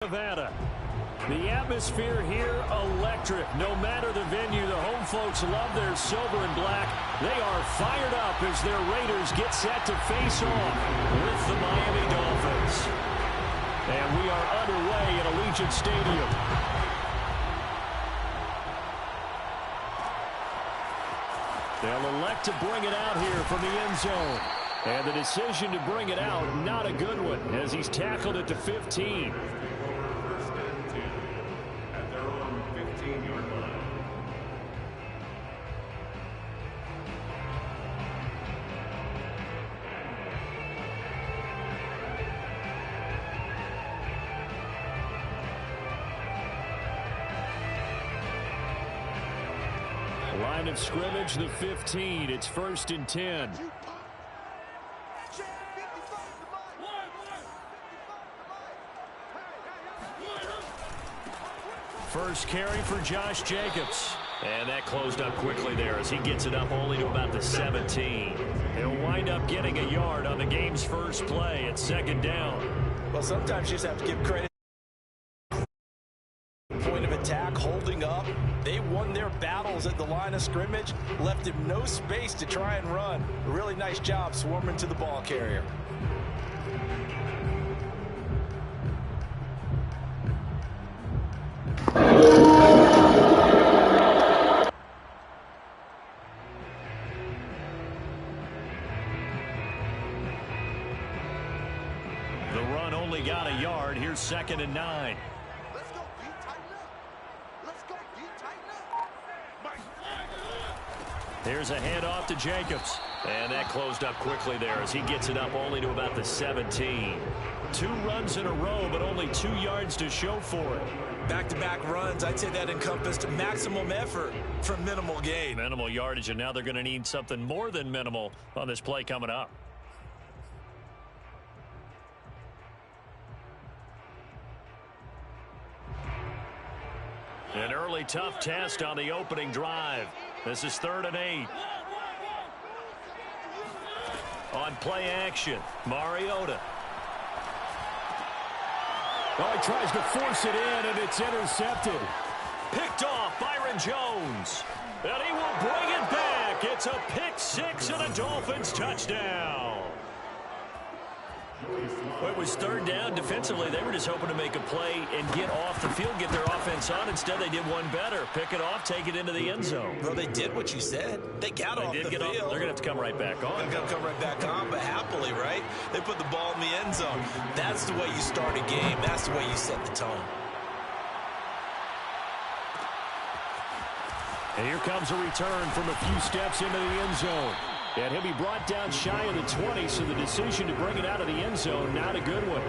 Nevada. The atmosphere here electric. No matter the venue, the home folks love their silver and black. They are fired up as their Raiders get set to face off with the Miami Dolphins. And we are underway at Allegiant Stadium. They'll elect to bring it out here from the end zone. And the decision to bring it out, not a good one, as he's tackled it to 15. At their own 15-yard line. Line of scrimmage, the 15. It's 1st and 10. First carry for Josh Jacobs. And that closed up quickly there as he gets it up only to about the 17. He'll wind up getting a yard on the game's first play at 2nd down. Well, sometimes you just have to give credit. Point of attack, holding up. They won their battles at the line of scrimmage, left him no space to try and run. A really nice job swarming to the ball carrier. The run only got a yard. Here's 2nd and 9. Let's go, B, tighten up. Let's go, B, tighten up. Here's a handoff to Jacobs. And that closed up quickly there as he gets it up only to about the 17. 2 runs in a row, but only 2 yards to show for it. Back-to-back runs, I'd say that encompassed maximum effort for minimal gain. Minimal yardage, and now they're going to need something more than minimal on this play coming up. An early tough test on the opening drive. This is 3rd and 8. On play action, Mariota. Oh, he tries to force it in, and it's intercepted. Picked off Byron Jones. And he will bring it back. It's a pick six and a Dolphins touchdown. It was 3rd down. Defensively, they were just hoping to make a play and get off the field, get their offense on. Instead, they did one better. Pick it off, take it into the end zone. Well, they did what you said. They got off the field. They're going to have to come right back on. They're going to come right back on, but happily, right? They put the ball in the end zone. That's the way you start a game. That's the way you set the tone. And here comes a return from a few steps into the end zone. And he'll be brought down shy of the 20, so the decision to bring it out of the end zone, not a good one.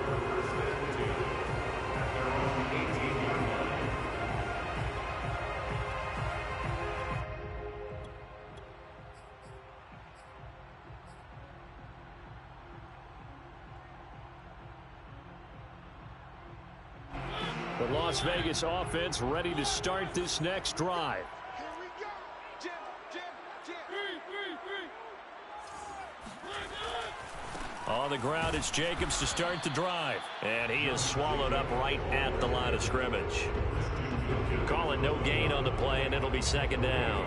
The Las Vegas offense ready to start this next drive. Here we go. Jim. On the ground, it's Jacobs to start the drive. And he is swallowed up right at the line of scrimmage. Call it no gain on the play, and it'll be 2nd down.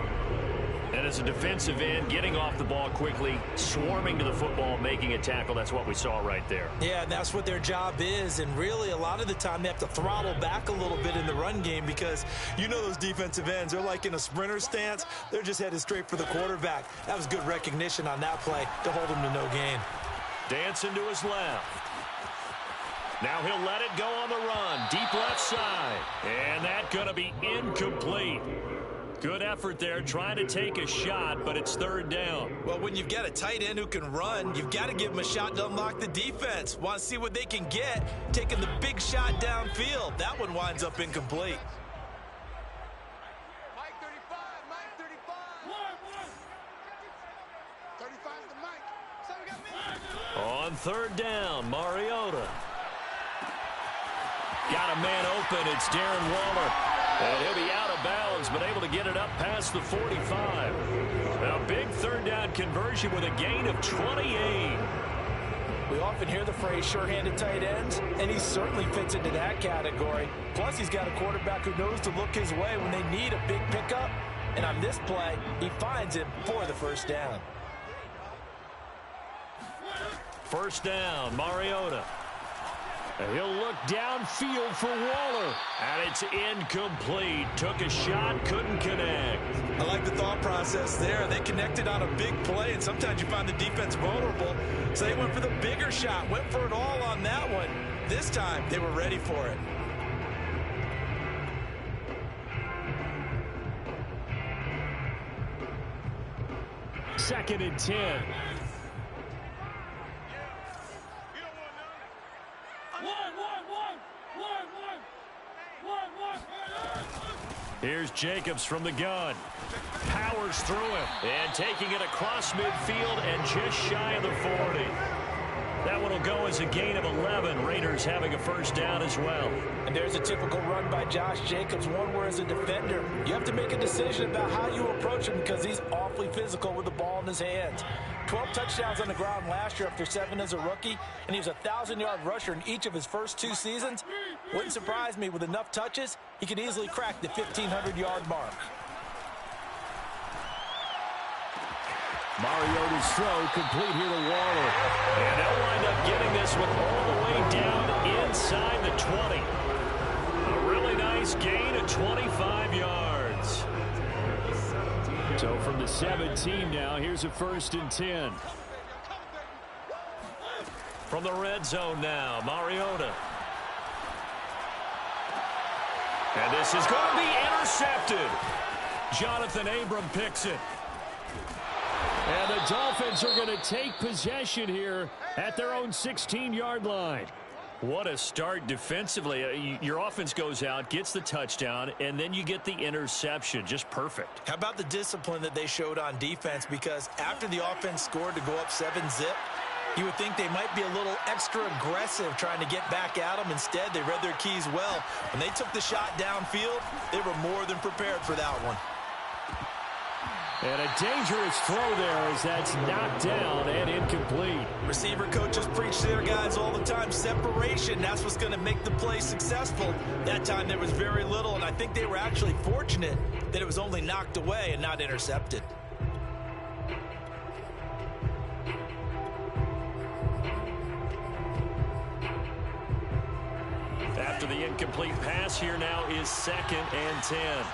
And as a defensive end, getting off the ball quickly, swarming to the football, making a tackle, that's what we saw right there. Yeah, and that's what their job is. And really, a lot of the time, they have to throttle back a little bit in the run game because you know those defensive ends, they're like in a sprinter stance. They're just headed straight for the quarterback. That was good recognition on that play to hold him to no gain. Dancing to his left. Now he'll let it go on the run. Deep left side. And that's going to be incomplete. Good effort there, trying to take a shot, but it's 3rd down. Well, when you've got a tight end who can run, you've got to give him a shot to unlock the defense. Want to see what they can get, taking the big shot downfield. That one winds up incomplete. Mike 35, Mike 35. 35's the Mike. So we got me. On 3rd down, Mariota. Got a man open. It's Darren Waller. And he'll be out of bounds, but able to get it up past the 45. A big 3rd down conversion with a gain of 28. We often hear the phrase sure-handed tight ends, and he certainly fits into that category. Plus, he's got a quarterback who knows to look his way when they need a big pickup. And on this play, he finds him for the first down. First down, Mariota. And he'll look downfield for Waller. And it's incomplete. Took a shot, couldn't connect. I like the thought process there. They connected on a big play, and sometimes you find the defense vulnerable. So they went for the bigger shot, went for it all on that one. This time, they were ready for it. Second and 10. Here's Jacobs from the gun. Powers through him. And taking it across midfield and just shy of the 40. That one will go as a gain of 11. Raiders having a first down as well. And there's a typical run by Josh Jacobs, one where as a defender, you have to make a decision about how you approach him because he's awfully physical with the ball in his hands. 12 touchdowns on the ground last year after 7 as a rookie, and he was a 1,000-yard rusher in each of his first 2 seasons. Wouldn't surprise me with enough touches, he could easily crack the 1,500-yard mark. Mariota's throw complete here to Waller. And they'll wind up getting this one all the way down inside the 20. A really nice gain of 25 yards. So from the 17 now, here's a first and 10. From the red zone now, Mariota. And this is going to be intercepted. Jonathan Abram picks it. And the Dolphins are going to take possession here at their own 16-yard line. What a start defensively. Your offense goes out, gets the touchdown, and then you get the interception. Just perfect. How about the discipline that they showed on defense? Because after the offense scored to go up 7-zip, you would think they might be a little extra aggressive trying to get back at them. Instead, they read their keys well. When they took the shot downfield, they were more than prepared for that one. And a dangerous throw there as that's knocked down and incomplete. Receiver coaches preach to their guys all the time. Separation, that's what's going to make the play successful. That time there was very little, and I think they were actually fortunate that it was only knocked away and not intercepted. After the incomplete pass, here now is 2nd and 10.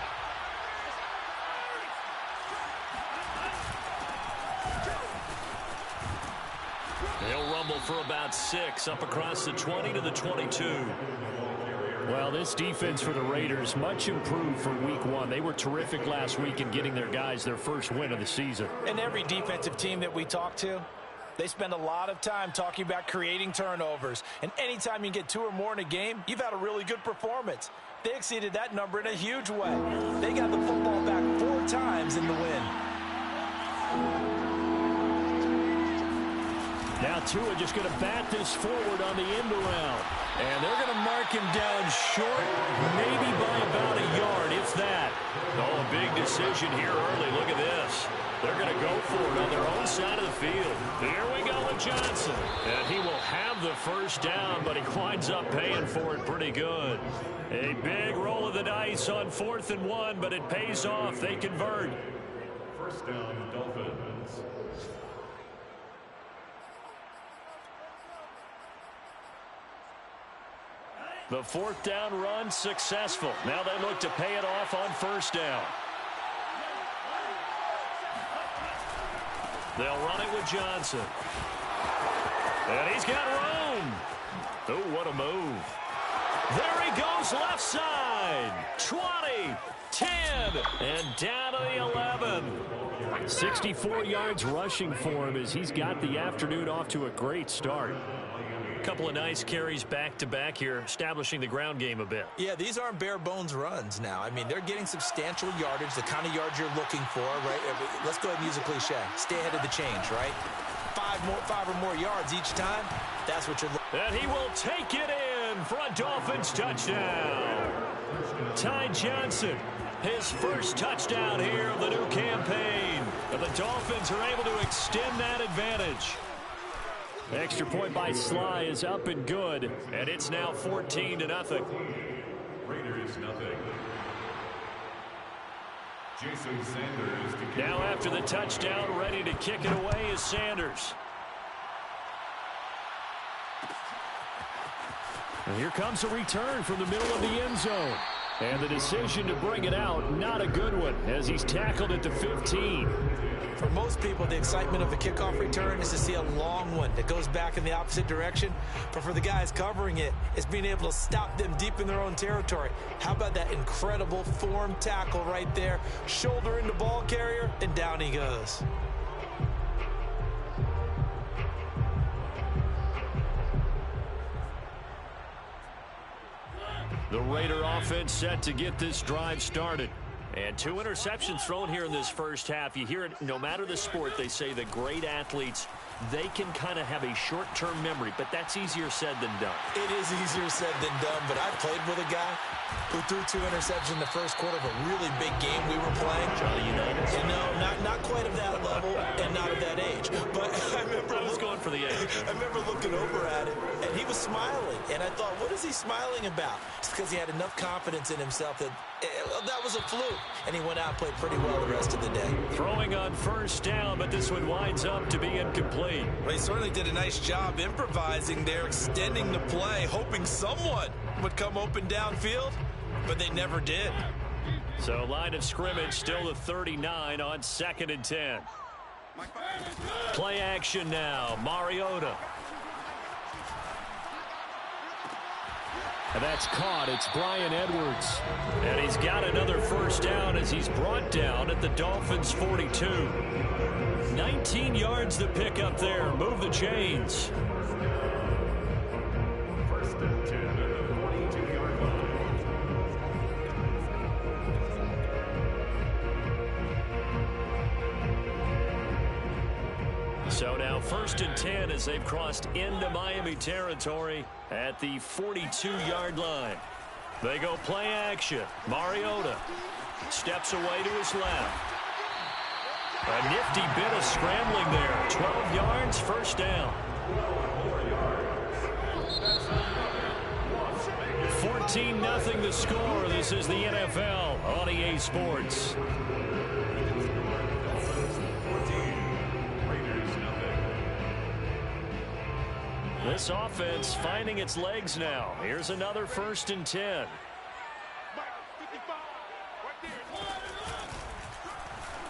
They'll rumble for about 6 up across the 20 to the 22. Well, this defense for the Raiders, much improved from week 1. They were terrific last week in getting their guys their first win of the season. And every defensive team that we talk to, they spend a lot of time talking about creating turnovers. And anytime you get 2 or more in a game, you've had a really good performance. They exceeded that number in a huge way. They got the football back 4 times in the win. Now Tua just going to bat this forward on the end around. And they're going to mark him down short, maybe by about a yard, if that. Oh, a big decision here early. Look at this. They're going to go for it on their own side of the field. Here we go with Johnson. And he will have the first down, but he winds up paying for it pretty good. A big roll of the dice on 4th and 1, but it pays off. They convert. First down, Dolphins. The 4th down run successful. Now they look to pay it off on 1st down. They'll run it with Johnson. And he's got room. Oh, what a move. There he goes left side. 20, 10, and down to the 11. 64 yards rushing for him as he's got the afternoon off to a great start. Couple of nice carries back-to-back here, establishing the ground game a bit. Yeah, these aren't bare-bones runs now. I mean, they're getting substantial yardage, the kind of yards you're looking for, right? Let's go ahead and use a cliche. Stay ahead of the change, right? 5 or more yards each time, that's what you're looking for. And he will take it in for a Dolphins touchdown. Ty Johnson, his first touchdown here of the new campaign. And the Dolphins are able to extend that advantage. Extra point by Sly is up and good, and it's now 14-0. Raiders nothing. Jason Sanders to kick Now it after the touchdown, ready to kick it away is Sanders. And here comes a return from the middle of the end zone. And the decision to bring it out, not a good one, as he's tackled at the 15. For most people, the excitement of a kickoff return is to see a long one that goes back in the opposite direction. But for the guys covering it, it's being able to stop them deep in their own territory. How about that incredible form tackle right there? Shoulder in the ball carrier, and down he goes. The Raider offense set to get this drive started. And 2 interceptions thrown here in this first half. You hear it, no matter the sport, they say the great athletes, they can kind of have a short-term memory, but that's easier said than done. It is easier said than done, but I played with a guy who threw 2 interceptions in the first quarter of a really big game we were playing. Charlie Unitas? And no, not quite of that level and not of that age. But I was going for the age. I remember looking over at him, and he was smiling. And I thought, what is he smiling about? It's because he had enough confidence in himself that that was a fluke. And he went out and played pretty well the rest of the day. Throwing on first down, but this one winds up to be incomplete. Well, he certainly did a nice job improvising there, extending the play, hoping someone would come open downfield, but they never did. So line of scrimmage still the 39 on 2nd and 10. Play action now, Mariota. And that's caught. It's Bryan Edwards. And he's got another first down as he's brought down at the Dolphins' 42. 19 yards to pick up there. Move the chains. First and 10 at the 42-yard line. So now 1st and 10 as they've crossed into Miami territory at the 42-yard line. They go play action. Mariota steps away to his left. A nifty bit of scrambling there. 12 yards, first down. 14-0 the score. This is the NFL on EA Sports. This offense finding its legs now. Here's another 1st and 10.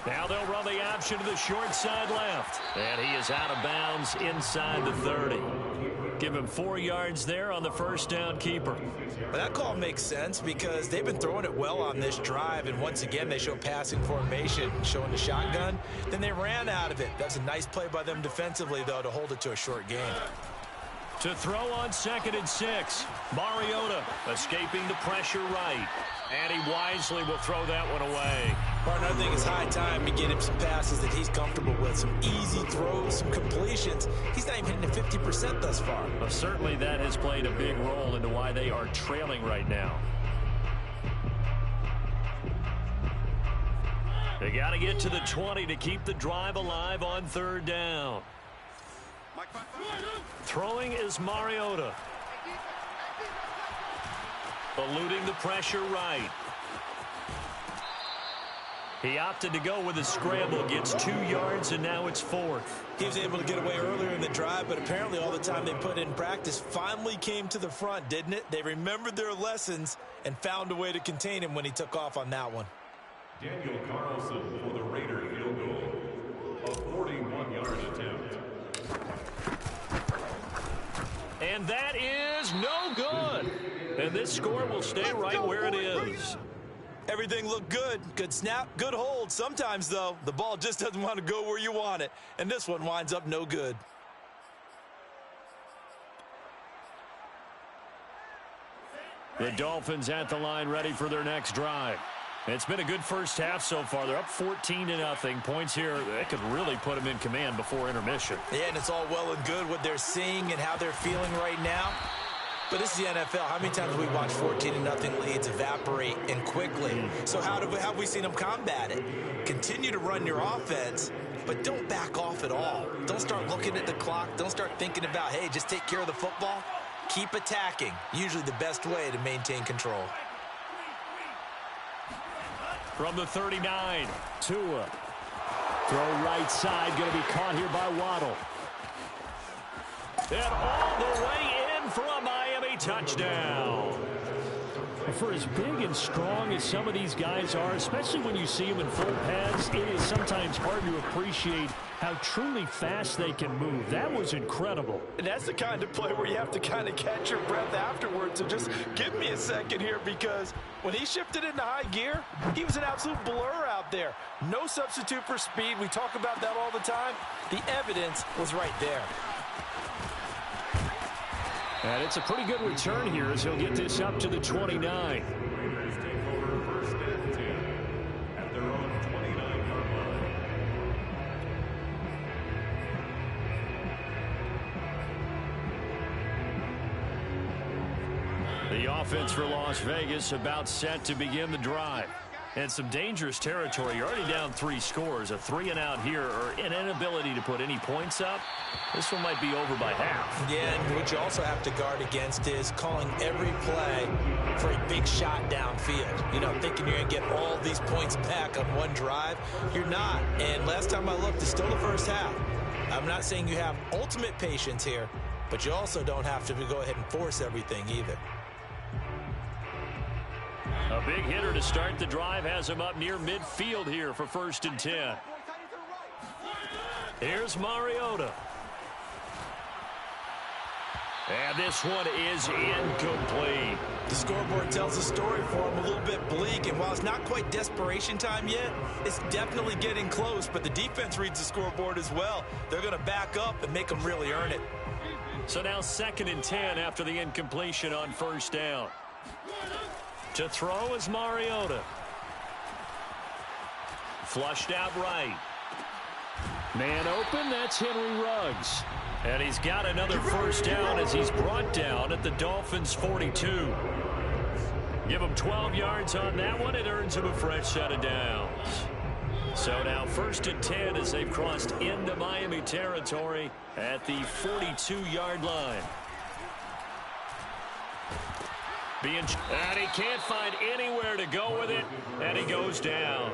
Now they'll run the option to the short side left. And he is out of bounds inside the 30. Give him 4 yards there on the first down keeper. Well, that call makes sense because they've been throwing it well on this drive, and once again they show passing formation, showing the shotgun. Then they ran out of it. That's a nice play by them defensively, though, to hold it to a short gain. To throw on 2nd and 6. Mariota escaping the pressure right. And he wisely will throw that one away. Partner, I think it's high time to get him some passes that he's comfortable with. Some easy throws, some completions. He's not even hitting the 50% thus far. Well, certainly that has played a big role into why they are trailing right now. They got to get to the 20 to keep the drive alive on 3rd down. Throwing is Mariota. Eluding the pressure right. He opted to go with a scramble, gets 2 yards, and now it's 4th. He was able to get away earlier in the drive, but apparently all the time they put in practice finally came to the front, didn't it? They remembered their lessons and found a way to contain him when he took off on that one. Daniel Carlson for the Raider field goal. A 41-yard attempt. And that is no good. And this score will stay right where it is. Everything looked good. Good snap, good hold. Sometimes, though, the ball just doesn't want to go where you want it. And this one winds up no good. The Dolphins at the line ready for their next drive. It's been a good first half so far. They're up 14-0. Points here that could really put them in command before intermission. Yeah, and it's all well and good what they're seeing and how they're feeling right now. But this is the NFL. How many times have we watched 14-0 leads evaporate and quickly? So how have we seen them combat it? Continue to run your offense, but don't back off at all. Don't start looking at the clock. Don't start thinking about, hey, just take care of the football. Keep attacking. Usually the best way to maintain control. From the 39, Tua. Throw right side, going to be caught here by Waddle. And all the way in for a Miami touchdown. For as big and strong as some of these guys are, especially when you see them in full pads, it is sometimes hard to appreciate how truly fast they can move. That was incredible. And that's the kind of play where you have to kind of catch your breath afterwards. And just give me a second here, because when he shifted into high gear, he was an absolute blur out there. No substitute for speed. We talk about that all the time. The evidence was right there. And it's a pretty good return here as he'll get this up to the 29. Raiders take over 1st and 10 at their own 29-yard line. The offense for Las Vegas about set to begin the drive. And some dangerous territory. You're already down 3 scores. A 3-and-out here, or an inability to put any points up. This one might be over by half. Yeah, and what you also have to guard against is calling every play for a big shot downfield. You know, thinking you're going to get all these points back on one drive. You're not. And last time I looked, it's still the first half. I'm not saying you have ultimate patience here, but you also don't have to go ahead and force everything either. A big hitter to start the drive has him up near midfield here for 1st and 10. Here's Mariota. And this one is incomplete. The scoreboard tells a story for him, a little bit bleak, and while it's not quite desperation time yet, it's definitely getting close, but the defense reads the scoreboard as well. They're going to back up and make them really earn it. So now 2nd and 10 after the incompletion on 1st down. To throw is Mariota. Flushed out right. Man open, that's Henry Ruggs. And he's got another 1st down as he's brought down at the Dolphins' 42. Give him 12 yards on that one. It earns him a fresh set of downs. So now 1st and 10 as they've crossed into Miami territory at the 42-yard line. And he can't find anywhere to go with it, and he goes down.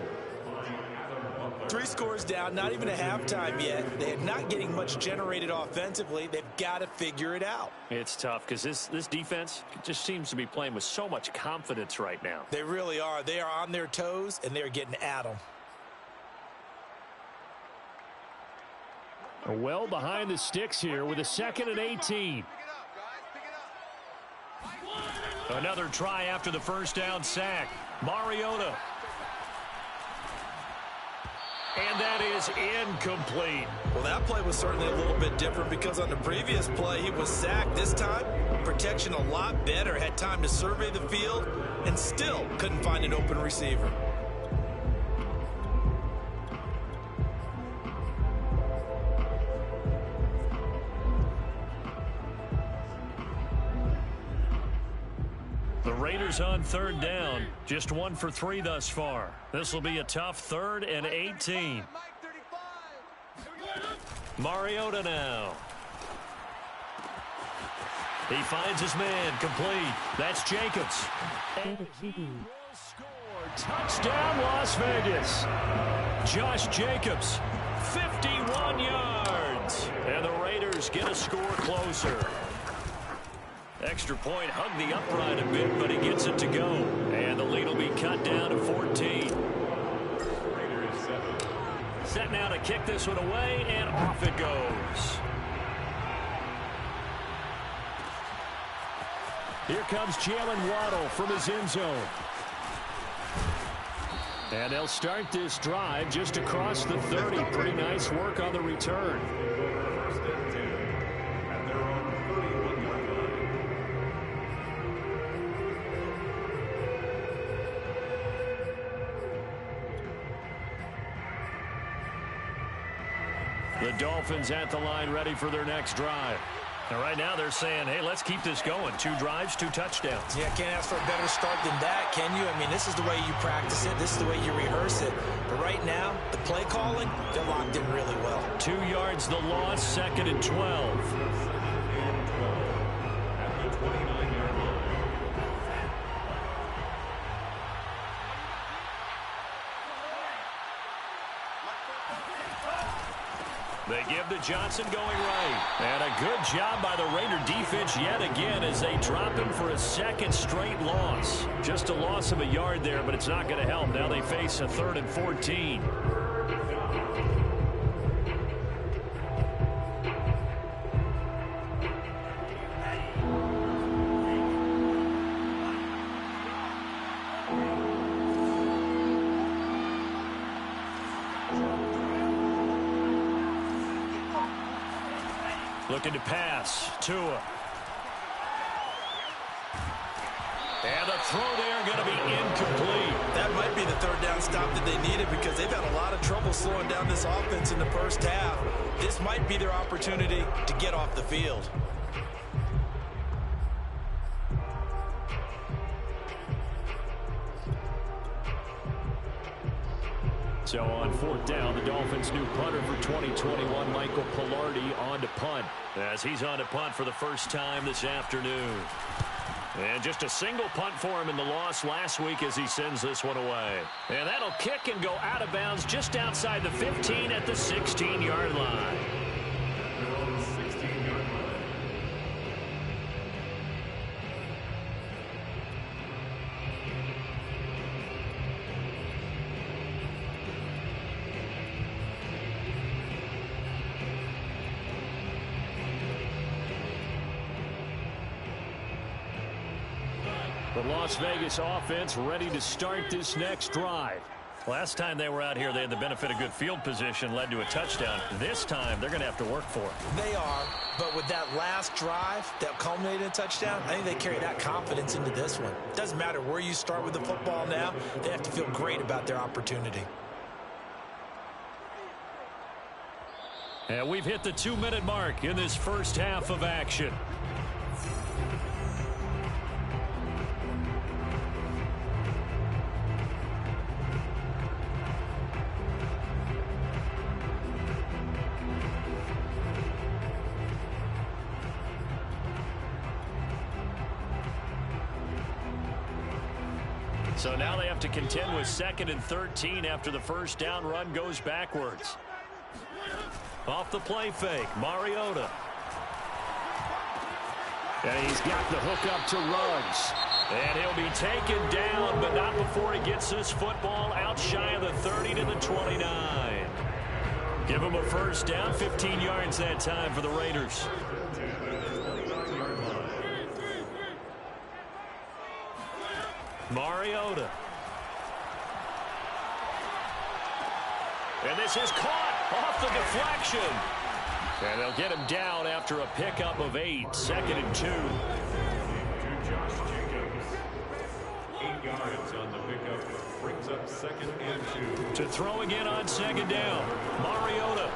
3 scores down, not even a halftime yet. They're not getting much generated offensively. They've got to figure it out. It's tough because this defense just seems to be playing with so much confidence right now. They really are. They are on their toes, and they're getting at them. Well behind the sticks here with a 2nd and 18. Another try after the 1st down sack. Mariota. And that is incomplete. Well, that play was certainly a little bit different because on the previous play, he was sacked. This time, protection a lot better. Had time to survey the field and still couldn't find an open receiver. The Raiders on 3rd down, just 1 for 3 thus far. This will be a tough 3rd and 18. Mariota now. He finds his man, complete. That's Jacobs. And he will score. Touchdown, Las Vegas. Josh Jacobs, 51 yards. And the Raiders get a score closer. Extra point hugged the upright a bit, but he gets it to go. And the lead will be cut down to 14. Set now to kick this one away, and off it goes. Here comes Jalen Waddle from his end zone. And they'll start this drive just across the 30. Pretty nice work on the return. The Dolphins at the line ready for their next drive. And right now they're saying, hey, let's keep this going. 2 drives, 2 touchdowns. Yeah, can't ask for a better start than that, can you? I mean, this is the way you practice it. This is the way you rehearse it. But right now, the play calling, they're locked in really well. 2 yards the loss, 2nd and 12. At the 29-yard line. They give to Johnson going right. And a good job by the Raider defense yet again as they drop him for a 2nd straight loss. Just a loss of a yard there, but it's not going to help. Now they face a 3rd and 14. Looking to pass. Tua. And the throw there going to be incomplete. That might be the 3rd down stop that they needed because they've had a lot of trouble slowing down this offense in the first half. This might be their opportunity to get off the field. So on 4th down, the Dolphins' new punter for 2021, Michael Pilardi, on to punt. As he's on to punt for the first time this afternoon. And just a single punt for him in the loss last week as he sends this one away. And that'll kick and go out of bounds just outside the 15 at the 16-yard line. The Las Vegas offense ready to start this next drive. Last time they were out here, they had the benefit of good field position, led to a touchdown. This time, they're going to have to work for it. They are, but with that last drive that culminated in a touchdown, I think they carry that confidence into this one. Doesn't matter where you start with the football now, they have to feel great about their opportunity. And we've hit the 2-minute mark in this first half of action. So now they have to contend with 2nd and 13 after the first down run goes backwards. Off the play fake, Mariota. And he's got the hook up to Ruggs. And he'll be taken down, but not before he gets this football out shy of the 30 to the 29. Give him a first down, 15 yards that time for the Raiders. Mariota. And this is caught off the deflection. And they'll get him down after a pickup of 8, 2nd and 2. To Josh Jacobs. 8 yards on the pickup. Brings up 2nd and 2. To throw again on 2nd down. Mariota.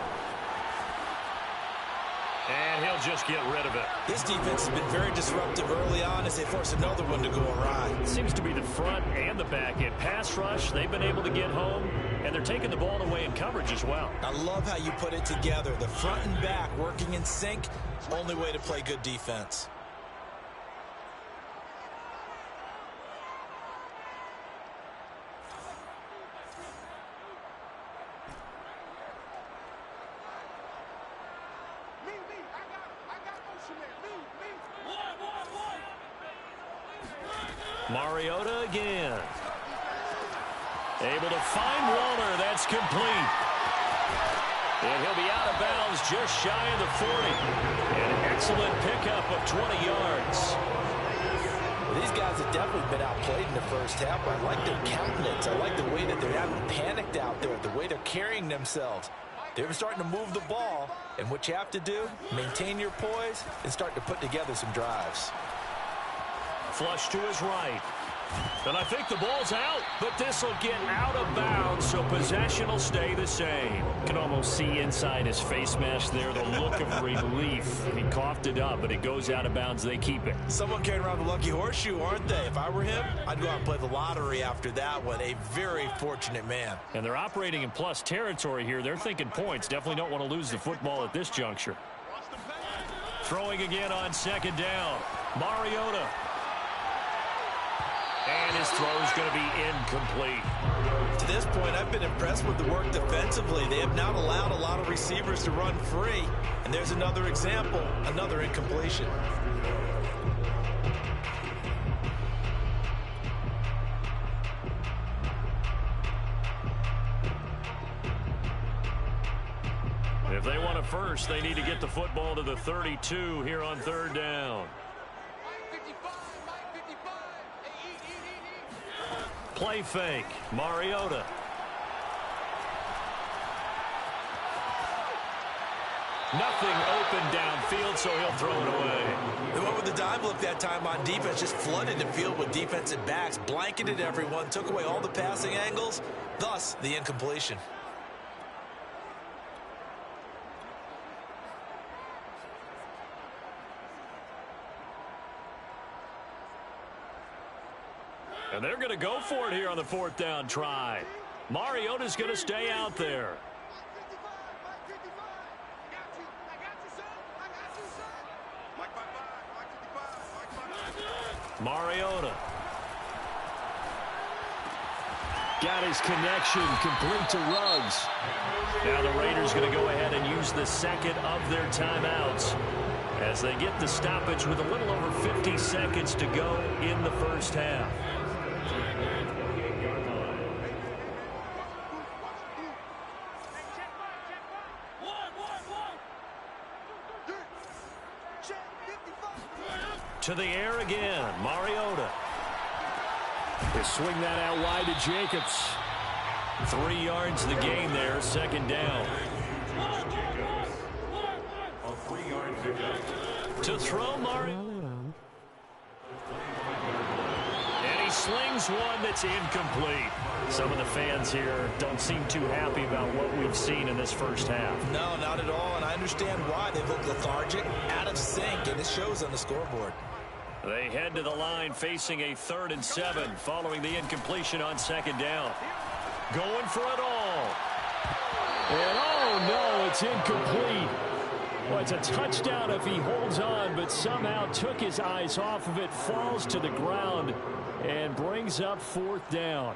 And he'll just get rid of it. This defense has been very disruptive early on as they force another one to go awry. It seems to be the front and the back end. Pass rush, they've been able to get home, and they're taking the ball away in coverage as well. I love how you put it together. The front and back working in sync, only way to play good defense. Mariota again. Able to find Waller. That's complete. And he'll be out of bounds just shy of the 40. An excellent pickup of 20 yards. These guys have definitely been outplayed in the first half. I like their countenance. I like the way that they haven't panicked out there, the way they're carrying themselves. They're starting to move the ball, and what you have to do, maintain your poise and start to put together some drives. Flush to his right. And I think the ball's out, but this will get out of bounds, so possession will stay the same. You can almost see inside his face mask there the look of relief. He coughed it up, but it goes out of bounds. They keep it. Someone carrying around the lucky horseshoe, aren't they? If I were him, I'd go out and play the lottery after that one. A very fortunate man. And they're operating in plus territory here. They're thinking points. Definitely don't want to lose the football at this juncture. Throwing again on second down. Mariota. And his throw is going to be incomplete. To this point, I've been impressed with the work defensively. They have not allowed a lot of receivers to run free. And there's another example, another incompletion. If they want a first, they need to get the football to the 32 here on third down. Play fake. Mariota. Nothing open downfield, so he'll throw it away. They went with the dime look that time on defense, just flooded the field with defensive backs, blanketed everyone, took away all the passing angles, thus the incompletion. And they're going to go for it here on the fourth down try. Mariota's going to stay out there. Mariota. Got his connection complete to Ruggs. Now the Raiders going to go ahead and use the second of their timeouts as they get the stoppage with a little over 50 seconds to go in the first half. To the air again, Mariota. They swing that out wide to Jacobs. 3 yards the gain there, second down. A 3-yard pickup. To throw Mariota. And he slings one that's incomplete. Some of the fans here don't seem too happy about what we've seen in this first half. No, not at all, and I understand why. They look lethargic, out of sync, and it shows on the scoreboard. They head to the line facing a 3rd and 7 following the incompletion on second down. Going for it all. And oh no, it's incomplete. Well, it's a touchdown if he holds on, but somehow took his eyes off of it, falls to the ground, and brings up 4th down.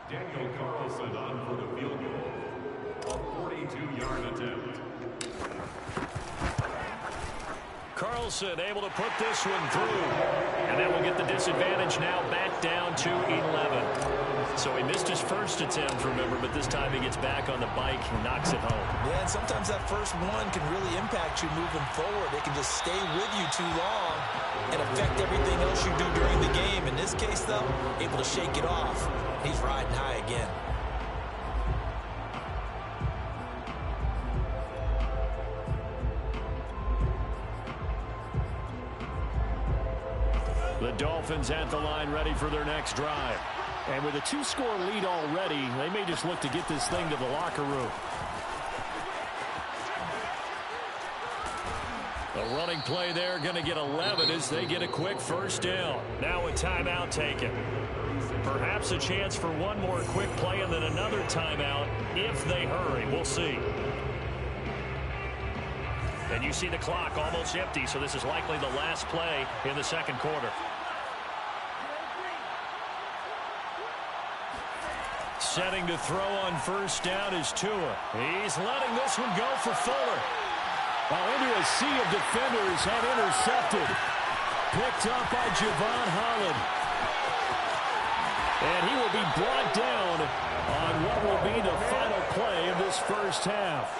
Daniel Carlson on for the field goal. A 42-yard attempt. Carlson able to put this one through. And that will get the disadvantage now back down to 11. So he missed his first attempt, remember, but this time he gets back on the bike and knocks it home. Yeah, and sometimes that first one can really impact you moving forward. It can just stay with you too long and affect everything else you do during the game. In this case, though, able to shake it off. He's riding high again. The Dolphins at the line ready for their next drive. And with a 2-score lead already, they may just look to get this thing to the locker room. A running play there, going to get 11 as they get a quick first down. Now a timeout taken. Perhaps a chance for one more quick play and then another timeout if they hurry. We'll see. And you see the clock almost empty, so this is likely the last play in the second quarter. Setting to throw on first down is Tua. He's letting this one go for Fuller. Well, into a sea of defenders and intercepted. Picked up by Javon Holland. And he will be brought down on what will be the final play of this first half.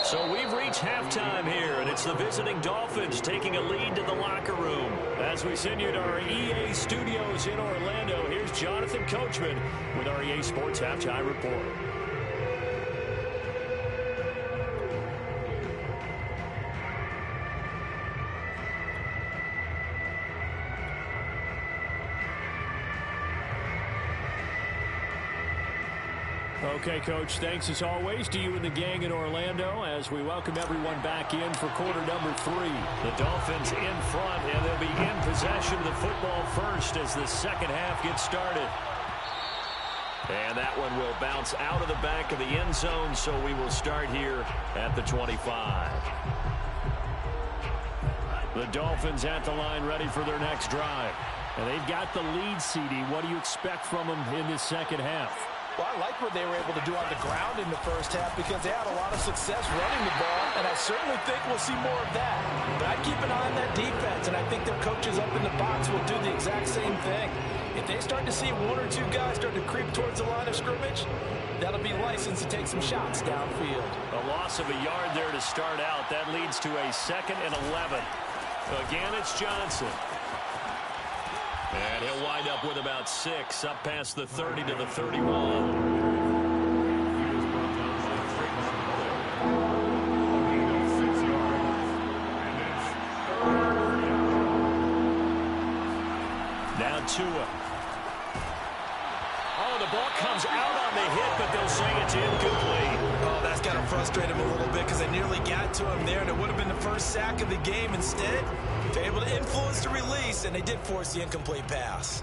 So we've reached halftime here, and it's the visiting Dolphins taking a lead to the locker room. As we send you to our EA studios in Orlando, here's Jonathan Coachman with our EA Sports Halftime Report. Okay, Coach, thanks as always to you and the gang in Orlando as we welcome everyone back in for quarter number 3. The Dolphins in front, and they'll be in possession of the football first as the second half gets started. And that one will bounce out of the back of the end zone, so we will start here at the 25. The Dolphins at the line ready for their next drive. And they've got the lead, CD. What do you expect from them in this second half? Well, I like what they were able to do on the ground in the first half because they had a lot of success running the ball, and I certainly think we'll see more of that. But I keep an eye on that defense, and I think their coaches up in the box will do the exact same thing. If they start to see one or two guys start to creep towards the line of scrimmage, that'll be license to take some shots downfield. A loss of a yard there to start out. That leads to a 2nd and 11. Again, it's Johnson. And he'll wind up with about 6, up past the 30 to the 31. Now Tua. Oh, the ball comes out on the hit, but they'll say it's incomplete. Oh, that's got to frustrate him a little bit because they nearly got to him there, and it would have been the first sack of the game. Instead, they're able to influence the release, and they did force the incomplete pass.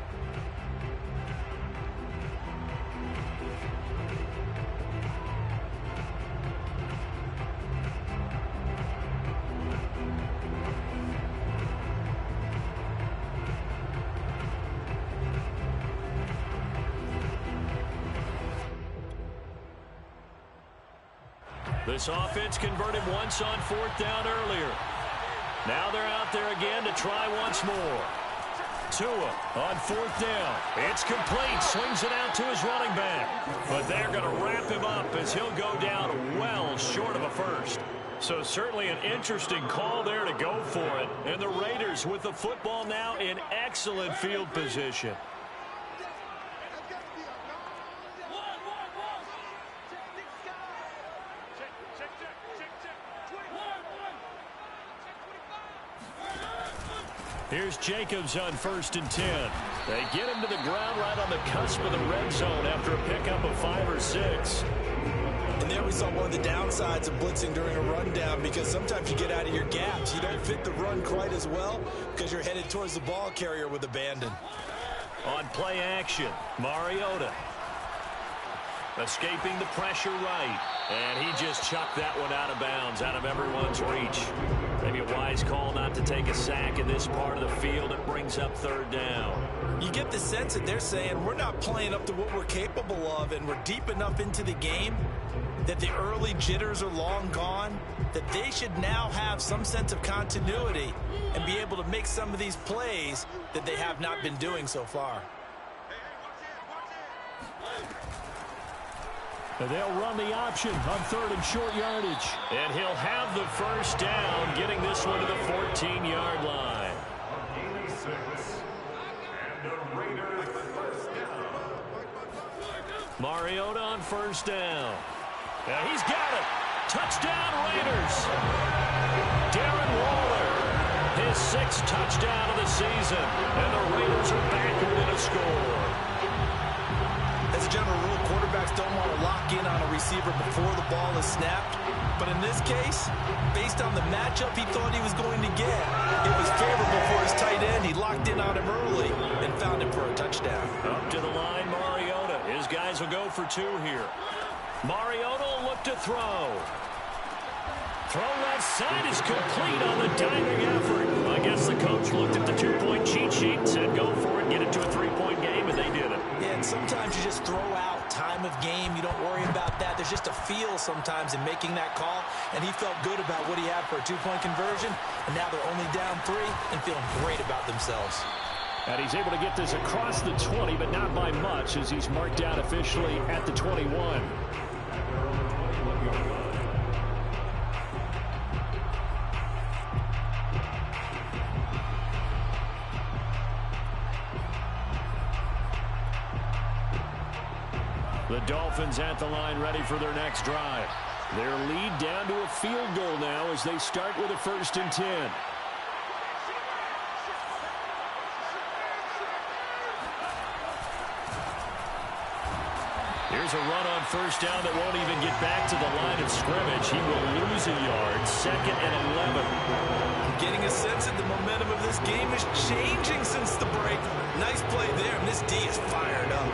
This offense converted once on 4th down earlier. Now they're out there again to try once more. Tua on 4th down. It's complete. Swings it out to his running back. But they're going to wrap him up as he'll go down well short of a first. So certainly an interesting call there to go for it. And the Raiders with the football now in excellent field position. Here's Jacobs on 1st and 10. They get him to the ground right on the cusp of the red zone after a pickup of 5 or 6. And there we saw one of the downsides of blitzing during a rundown because sometimes you get out of your gaps. You don't fit the run quite as well because you're headed towards the ball carrier with abandon. On play action, Mariota. Escaping the pressure right. And he just chucked that one out of bounds, out of everyone's reach. Maybe a wise call not to take a sack in this part of the field. It brings up 3rd down. You get the sense that they're saying we're not playing up to what we're capable of, and we're deep enough into the game that the early jitters are long gone, that they should now have some sense of continuity and be able to make some of these plays that they have not been doing so far. And they'll run the option on 3rd and short yardage. And he'll have the first down, getting this one to the 14-yard line. And the Raiders first down. Mariota on 1st down. Yeah, he's got it. Touchdown, Raiders. Darren Waller, his 6th touchdown of the season. And the Raiders are back within a score. As a general rule, quarterbacks don't want to lock in on a receiver before the ball is snapped. But in this case, based on the matchup he thought he was going to get, it was favorable for his tight end. He locked in on him early and found him for a touchdown. Up to the line, Mariota. His guys will go for 2 here. Mariota will look to throw. Throw left side is complete on the diving effort. I guess the coach looked at the 2-point cheat sheet and said go for it, get it to a 3-point game, and they did it. Yeah, and sometimes you just throw out time of game. You don't worry about that. There's just a feel sometimes in making that call, and he felt good about what he had for a 2-point conversion, and now they're only down 3 and feeling great about themselves. And he's able to get this across the 20, but not by much as he's marked out officially at the 21. The Dolphins at the line ready for their next drive. Their lead down to a field goal now as they start with a 1st and 10. Here's a run on first down that won't even get back to the line of scrimmage. He will lose a yard. 2nd and 11. Getting a sense that the momentum of this game is changing since the break. Nice play there, and this D is fired up.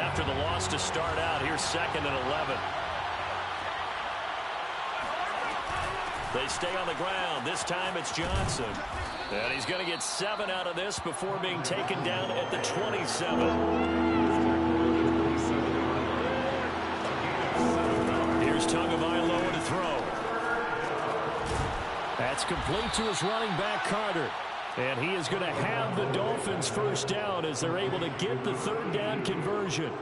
After the loss to start out, here's 2nd and 11. They stay on the ground. This time it's Johnson. And he's going to get 7 out of this before being taken down at the 27. Here's Tagovailoa to throw. That's complete to his running back, Carter. And he is going to have the Dolphins first down as they're able to get the 3rd down conversion.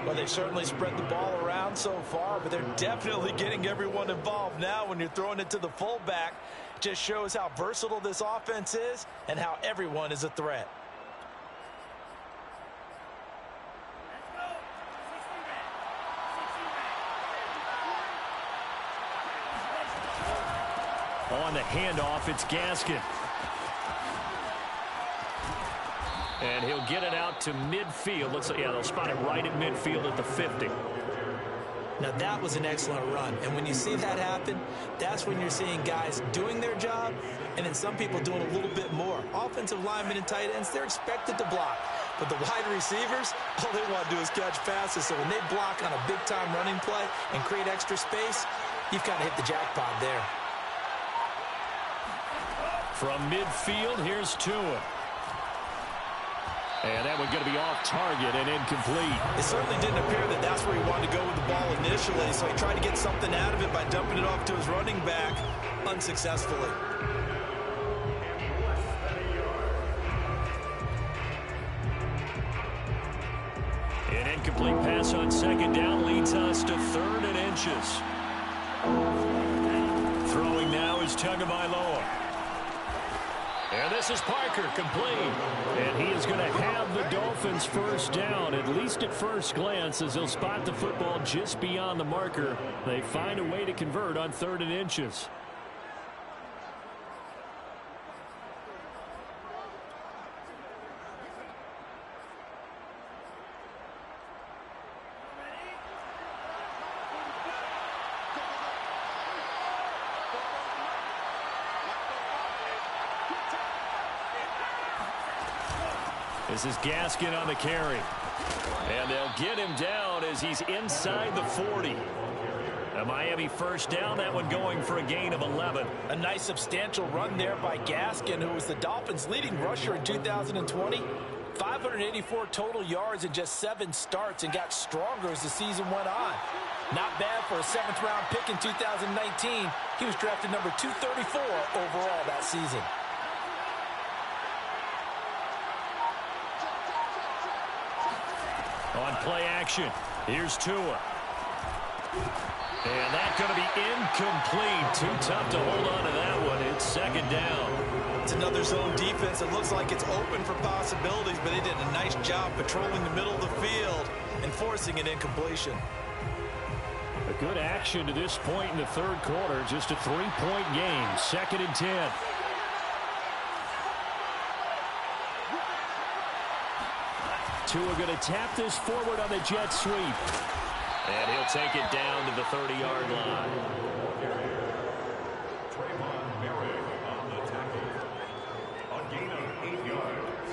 Well, they've certainly spread the ball around so far, but they're definitely getting everyone involved now when you're throwing it to the fullback. Just shows how versatile this offense is and how everyone is a threat. On the handoff, it's Gaskin. And he'll get it out to midfield. Looks like, yeah, they'll spot it right at midfield at the 50. Now, that was an excellent run. And when you see that happen, that's when you're seeing guys doing their job and then some people doing a little bit more. Offensive linemen and tight ends, they're expected to block. But the wide receivers, all they want to do is catch passes. So when they block on a big-time running play and create extra space, you've kind of hit the jackpot there. From midfield, here's Tua. And that one's going to be off target and incomplete. It certainly didn't appear that that's where he wanted to go with the ball initially, so he tried to get something out of it by dumping it off to his running back unsuccessfully. An incomplete pass on 2nd down leads us to 3rd and inches. Throwing now is Tagovailoa. And this is Parker, complete. And he is going to have the Dolphins first down, at least at first glance, as they'll spot the football just beyond the marker. They find a way to convert on 3rd and inches. This is Gaskin on the carry. And they'll get him down as he's inside the 40. A Miami first down, that one going for a gain of 11. A nice substantial run there by Gaskin, who was the Dolphins' leading rusher in 2020. 584 total yards in just 7 starts and got stronger as the season went on. Not bad for a 7th-round pick in 2019. He was drafted number 234 overall that season. On play action, here's Tua. And that's going to be incomplete. Too tough to hold on to that one. It's 2nd down. It's another zone defense. It looks like it's open for possibilities, but they did a nice job patrolling the middle of the field and forcing an incompletion. A good action to this point in the 3rd quarter. Just a 3-point game. 2nd and 10. Tua going to tap this forward on the jet sweep. And he'll take it down to the 30-yard line. On the tackle. A gain of 8 yards.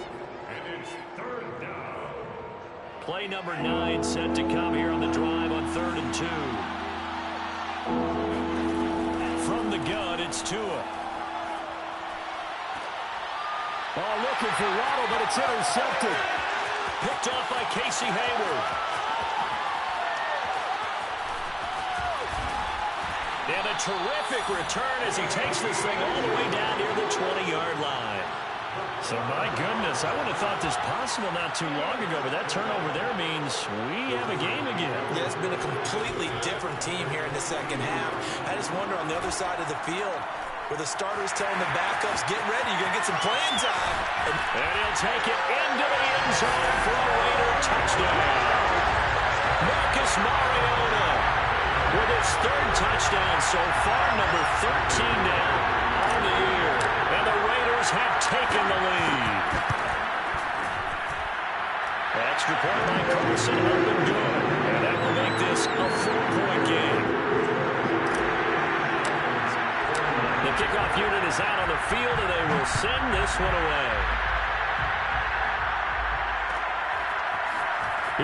And it's 3rd down. Play number 9 set to come here on the drive on 3rd and 2. From the gun, it's Tua. Oh, looking for Waddle, but it's intercepted. Picked off by Casey Hayward. And a terrific return as he takes this thing all the way down near the 20-yard line. So, my goodness, I would have thought this possible not too long ago, but that turnover there means we have a game again. Yeah, it's been a completely different team here in the 2nd half. I just wonder on the other side of the field, where the starters telling the backups, get ready, you're going to get some playing time. And he'll take it into the end zone for a Raider touchdown. Marcus Mariota with his 3rd touchdown so far, number 13 now on the year. And the Raiders have taken the lead. extra point by Carson up and good. And that will make this a 4-point game. The kickoff unit is out on the field, and they will send this one away.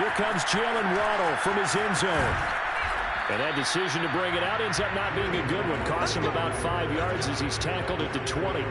Here comes Jalen Waddle from his end zone. And that decision to bring it out ends up not being a good one. Costs him about 5 yards as he's tackled at the 20.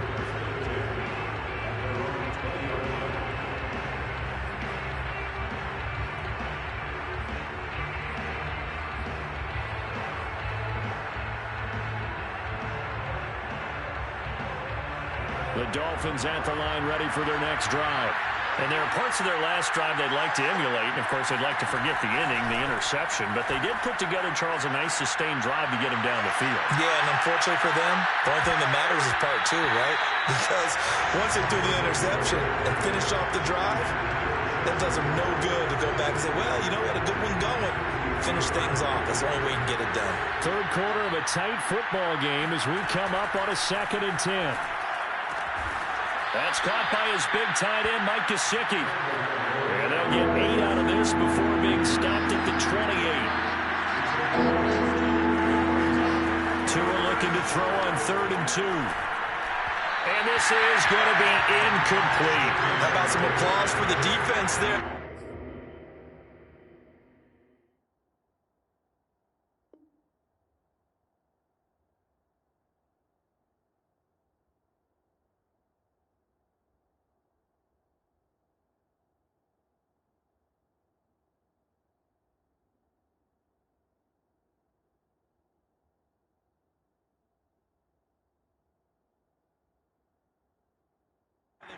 The Dolphins at the line ready for their next drive. And there are parts of their last drive they'd like to emulate. And, of course, they'd like to forget the inning, the interception. But they did put together, Charles, a nice sustained drive to get him down the field. Yeah, and unfortunately for them, the only thing that matters is part 2, right? Because once they threw the interception and finished off the drive, that does them no good to go back and say, well, you know, we had a good one going. Finish things off. That's the only way you can get it done. Third quarter of a tight football game as we come up on a 2nd and 10. That's caught by his big tight end, Mike Gesicki. And they'll get 8 out of this before being stopped at the 28. Tua looking to throw on 3rd and 2. And this is going to be incomplete. How about some applause for the defense there?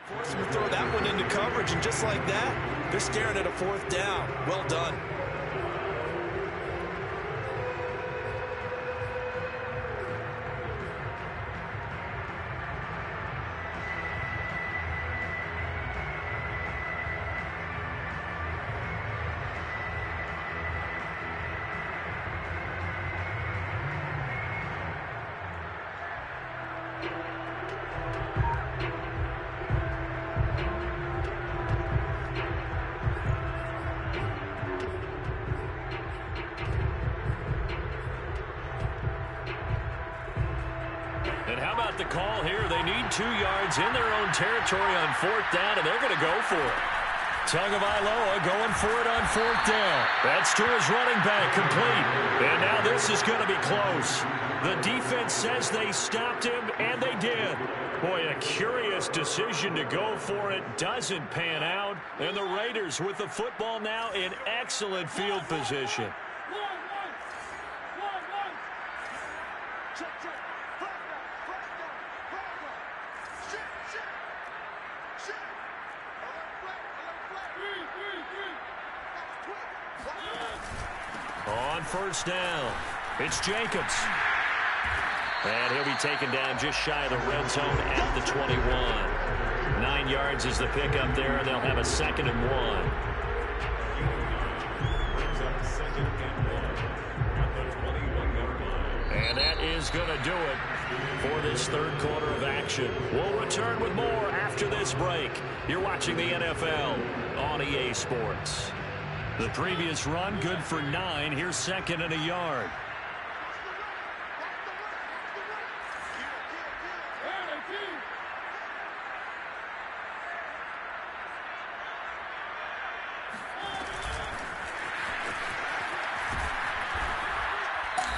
Force him to throw that one into coverage, and just like that, they're staring at a 4th down. Well done. The call here, they need 2 yards in their own territory on 4th down, and they're going to go for it. Tagovailoa going for it on 4th down. That's to his running back, complete. And now this is going to be close. The defense says they stopped him, and they did. Boy, a curious decision to go for it. Doesn't pan out. And the Raiders with the football now in excellent field position. On 1st down, it's Jacobs. And he'll be taken down just shy of the red zone at the 21. 9 yards is the pickup there, and they'll have a 2nd and 1. And that is going to do it for this 3rd quarter of action. We'll return with more after this break. You're watching the NFL on EA Sports. The previous run, good for 9. Here's 2nd and a yard.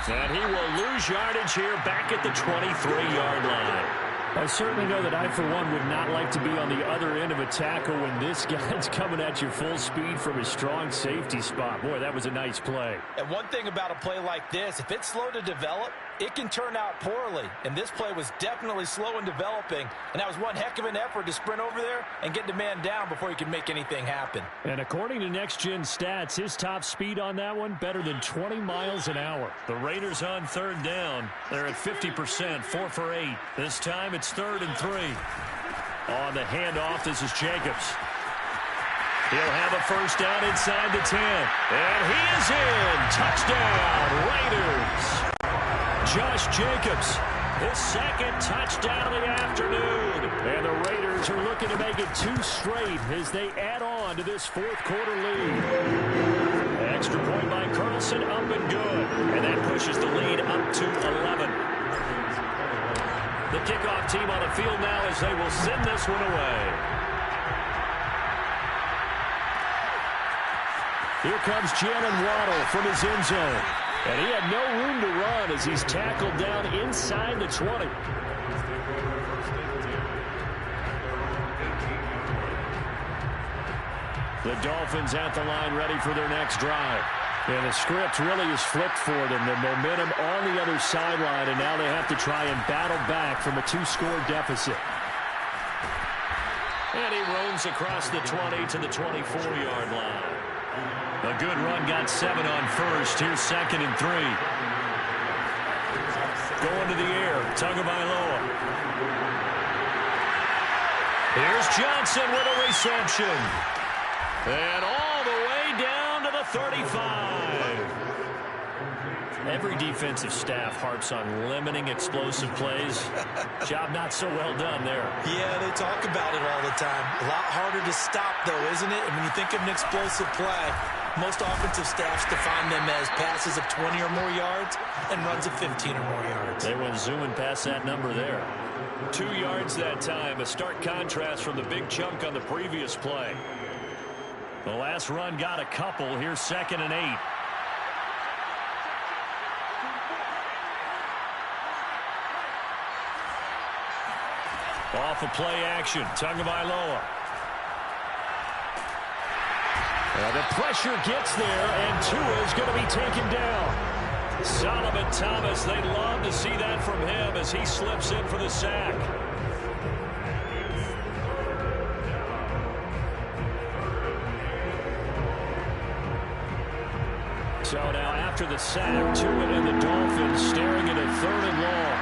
And he will lose yardage here back at the 23-yard line. I certainly know that I, for one, would not like to be on the other end of a tackle when this guy's coming at you full speed from his strong safety spot. Boy, that was a nice play. And one thing about a play like this, if it's slow to develop, it can turn out poorly. And this play was definitely slow in developing. And that was one heck of an effort to sprint over there and get the man down before he could make anything happen. And according to Next Gen Stats, his top speed on that one, better than 20 miles an hour. The Raiders on 3rd down. They're at 50%, 4 for 8. This time it's 3rd and 3. On the handoff, this is Jacobs. He'll have a 1st down inside the 10. And he is in. Touchdown, Raiders. Josh Jacobs, his 2nd touchdown of the afternoon. And the Raiders are looking to make it 2 straight as they add on on to this fourth quarter lead. Extra point by Carlson, up and good. And that pushes the lead up to 11. The kickoff team on the field now as they will send this one away. Here comes Jalen Waddle from his end zone. And he had no room to run as he's tackled down inside the 20. The Dolphins at the line ready for their next drive. And the script really is flipped for them. The momentum on the other sideline, and now they have to try and battle back from a 2-score deficit. And he roams across the 20 to the 24-yard line. A good run got 7 on first. Here's 2nd and 3. Going to the air. Tagovailoa. Here's Johnson with a reception. And all the way down to the 35. Every defensive staff harps on limiting explosive plays. Job not so well done there. Yeah, they talk about it all the time. A lot harder to stop, though, isn't it? And when you think of an explosive play, most offensive staffs define them as passes of 20 or more yards and runs of 15 or more yards. They went zooming past that number there. 2 yards that time. A stark contrast from the big chunk on the previous play. The last run got a couple. Here's 2nd and 8. Off of play action. Tagovailoa. The pressure gets there, and Tua is going to be taken down. Solomon Thomas, they'd love to see that from him as he slips in for the sack. So now after the sack, Tua and the Dolphins staring at a 3rd and long.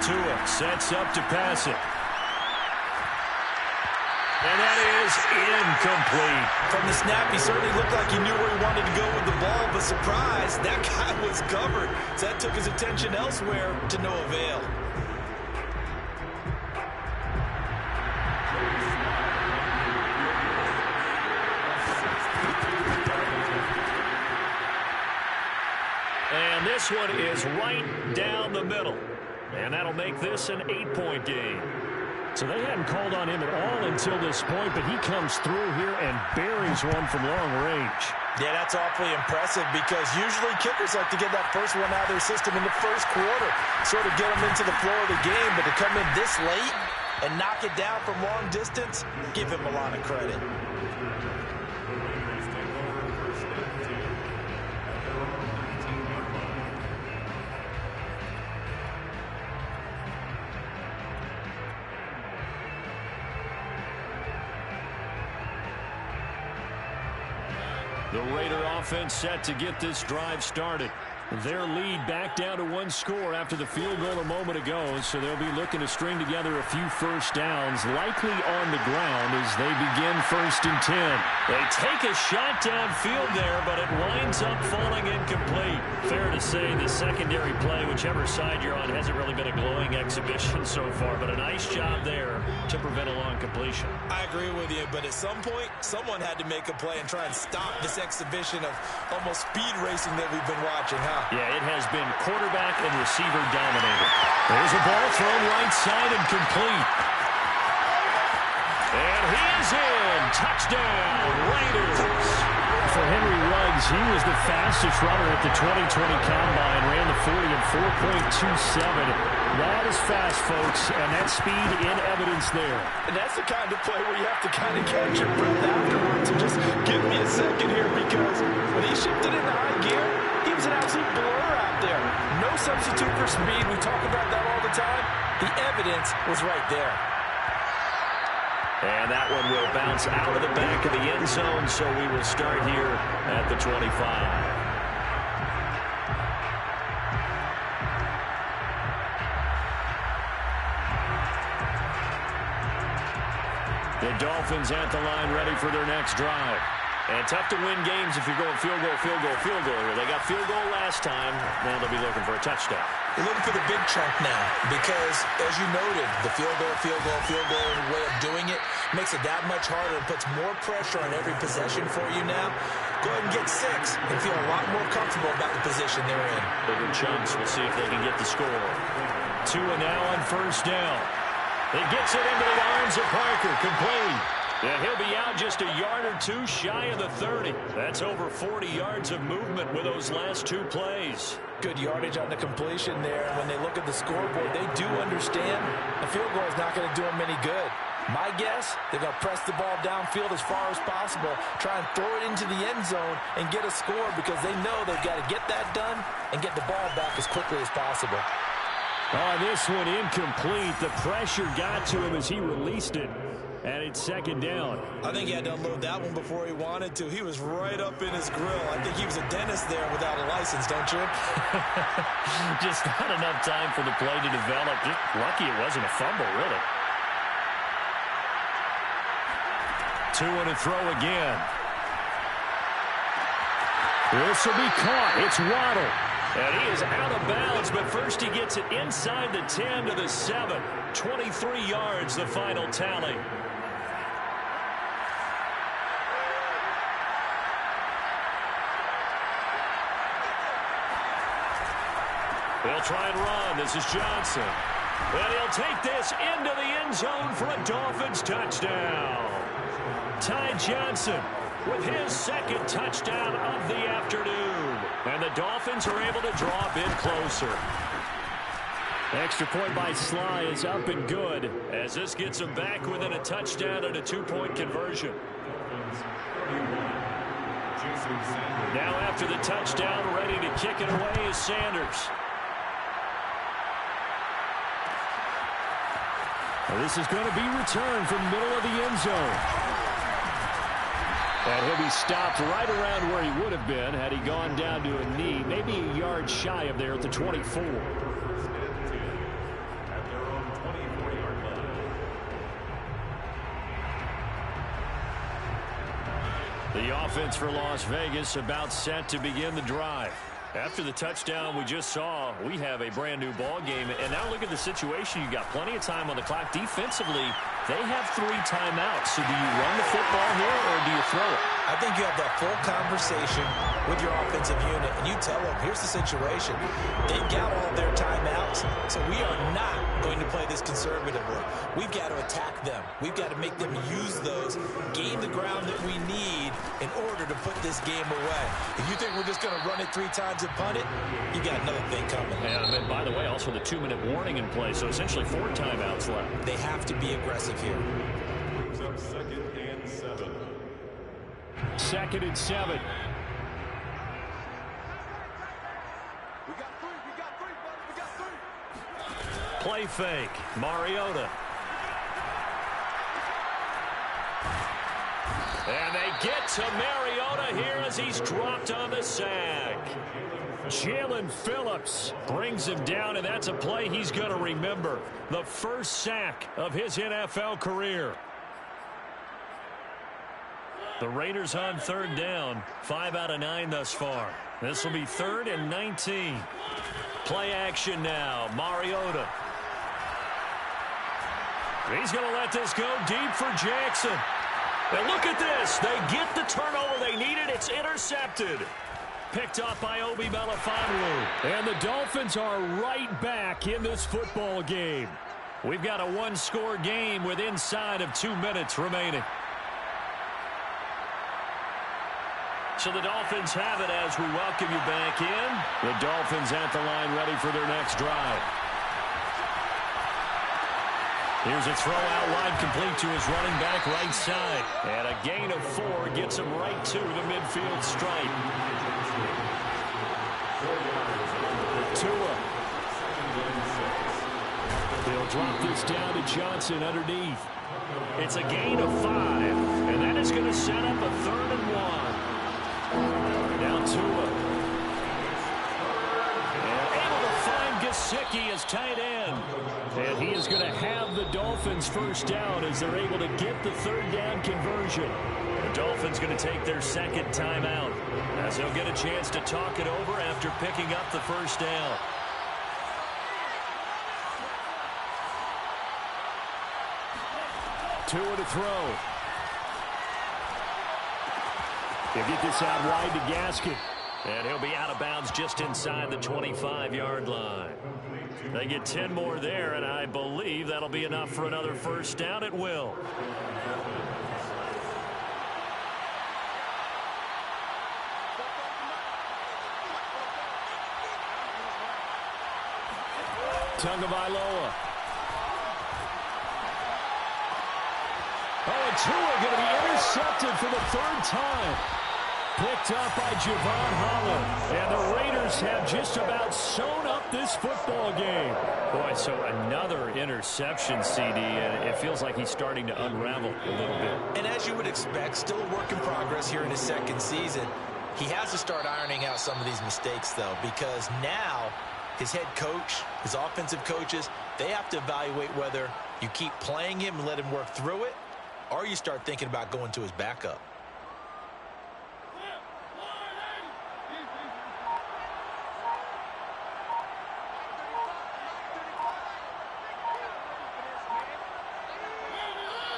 Tua sets up to pass it. And that is incomplete. From the snap, he certainly looked like he knew where he wanted to go with the ball, but surprise, that guy was covered. So that took his attention elsewhere to no avail. And this one is right down the middle. And that'll make this an 8-point game. So they hadn't called on him at all until this point, but he comes through here and buries one from long range. Yeah, that's awfully impressive because usually kickers like to get that first one out of their system in the first quarter, sort of get them into the flow of the game, but to come in this late and knock it down from long distance, give him a lot of credit. The Raider offense set to get this drive started. Their lead back down to 1 score after the field goal a moment ago, so they'll be looking to string together a few first downs, likely on the ground as they begin 1st and 10. They take a shot downfield there, but it winds up falling incomplete. Fair to say the secondary play, whichever side you're on, hasn't really been a glowing exhibition so far, but a nice job there to prevent a long completion. I agree with you, but at some point, someone had to make a play and try and stop this exhibition of almost speed racing that we've been watching, huh? Yeah, it has been quarterback and receiver dominated. There's a ball thrown right side and complete. And he is in. Touchdown, Raiders. For Henry Ruggs, he was the fastest runner at the 2020 Combine, ran the 40 in 4.27. That is fast, folks, and that speed in evidence there. And that's the kind of play where you have to kind of catch your breath afterwards and just give me a second here because when he shifted into high gear, he was an absolute blur out there. No substitute for speed. We talk about that all the time. The evidence was right there. And that one will bounce out of the back of the end zone, so we will start here at the 25. The Dolphins at the line ready for their next drive. And tough to win games if you're going field goal, field goal, field goal here. They got field goal last time. Now they'll be looking for a touchdown. They're looking for the big chunk now because, as you noted, the field goal way of doing it makes it that much harder and puts more pressure on every possession for you now. Go ahead and get 6 and feel a lot more comfortable about the position they're in. Bigger chunks. We'll see if they can get the score. Tua now on first down. He gets it into the arms of Parker. Complete. Yeah, he'll be out just a yard or two shy of the 30. That's over 40 yards of movement with those last 2 plays. Good yardage on the completion there. When they look at the scoreboard, they do understand the field goal is not going to do them any good. My guess, they're going to press the ball downfield as far as possible, try and throw it into the end zone and get a score because they know they've got to get that done and get the ball back as quickly as possible. Oh, this one incomplete. The pressure got to him as he released it. And it's second down. I think he had to unload that one before he wanted to. He was right up in his grill. I think he was a dentist there without a license, don't you? Just not enough time for the play to develop. Just lucky it wasn't a fumble, really. Tua to throw again. This will be caught. It's Waddle. And he is out of bounds, but first he gets it inside the 10 to the 7. 23 yards, the final tally. They'll try and run. This is Johnson. And he'll take this into the end zone for a Dolphins touchdown. Ty Johnson with his second touchdown of the afternoon. And the Dolphins are able to draw a bit closer. Extra point by Sly is up and good. As this gets them back within a touchdown and a 2-point conversion. Now after the touchdown, ready to kick it away is Sanders. Well, this is going to be returned from the middle of the end zone. And he'll be stopped right around where he would have been had he gone down to a knee, maybe a yard shy of there at the 24. The offense for Las Vegas about set to begin the drive. After the touchdown we just saw, we have a brand new ball game. And now look at the situation. You got plenty of time on the clock. Defensively, they have 3 timeouts. So do you run the football here or do you throw it? I think you have that full conversation with your offensive unit, and you tell them, here's the situation. They've got all their timeouts, so we are not going to play this conservatively. We've got to attack them. We've got to make them use those, gain the ground that we need in order to put this game away. If you think we're just going to run it 3 times and punt it, you got another thing coming. And then, by the way, also the 2-minute warning in play, so essentially 4 timeouts left. They have to be aggressive here. Brings up 2nd and 7. 2nd and 7. We got 3, buddy. We got 3. Play fake. Mariota. And they get to Mariota here as he's dropped on the sack. Jalen Phillips brings him down, and that's a play he's going to remember. The first sack of his NFL career. The Raiders on 3rd down. 5 out of 9 thus far. This will be 3rd and 19. Play action now. Mariota. He's going to let this go deep for Jackson. And look at this. They get the turnover they needed. It's intercepted. Picked up by Obi Melifonwu. And the Dolphins are right back in this football game. We've got a 1-score game with inside of 2 minutes remaining. So the Dolphins have it as we welcome you back in. The Dolphins at the line ready for their next drive. Here's a throw out wide complete to his running back right side. And a gain of 4 gets him right to the midfield stripe. Tua. He'll drop this down to Johnson underneath. It's a gain of 5. And that is going to set up a 3rd and 1. Now Tua. And able to find Gesicki is tight end. And he is going to have the Dolphins first down as they're able to get the third down conversion. The Dolphins going to take their second timeout as they'll get a chance to talk it over after picking up the first down. Tua to throw. He'll get this out wide to Gaskin. And he'll be out of bounds just inside the 25-yard line. They get 10 more there, and I believe that'll be enough for another first down. It will. Tagovailoa. Oh, and Tua going to be intercepted for the third time. Picked up by Javon Holland. And the Raiders have just about sewn up this football game. Boy, so another interception, CD, and it feels like he's starting to unravel a little bit. And as you would expect, still a work in progress here in his second season. He has to start ironing out some of these mistakes, though, because now his head coach, his offensive coaches, they have to evaluate whether you keep playing him and let him work through it, or you start thinking about going to his backup.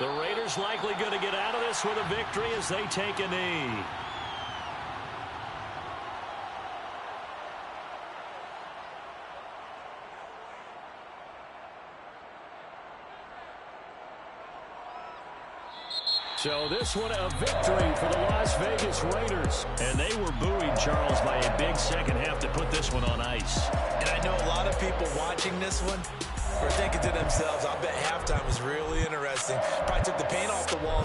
The Raiders likely going to get out of this with a victory as they take a knee. So this one a victory for the Las Vegas Raiders. And they were buoyed, Charles, by a big second half to put this one on ice. And I know a lot of people watching this one are thinking to themselves, I bet halftime was really interesting. Probably took the paint off the wall.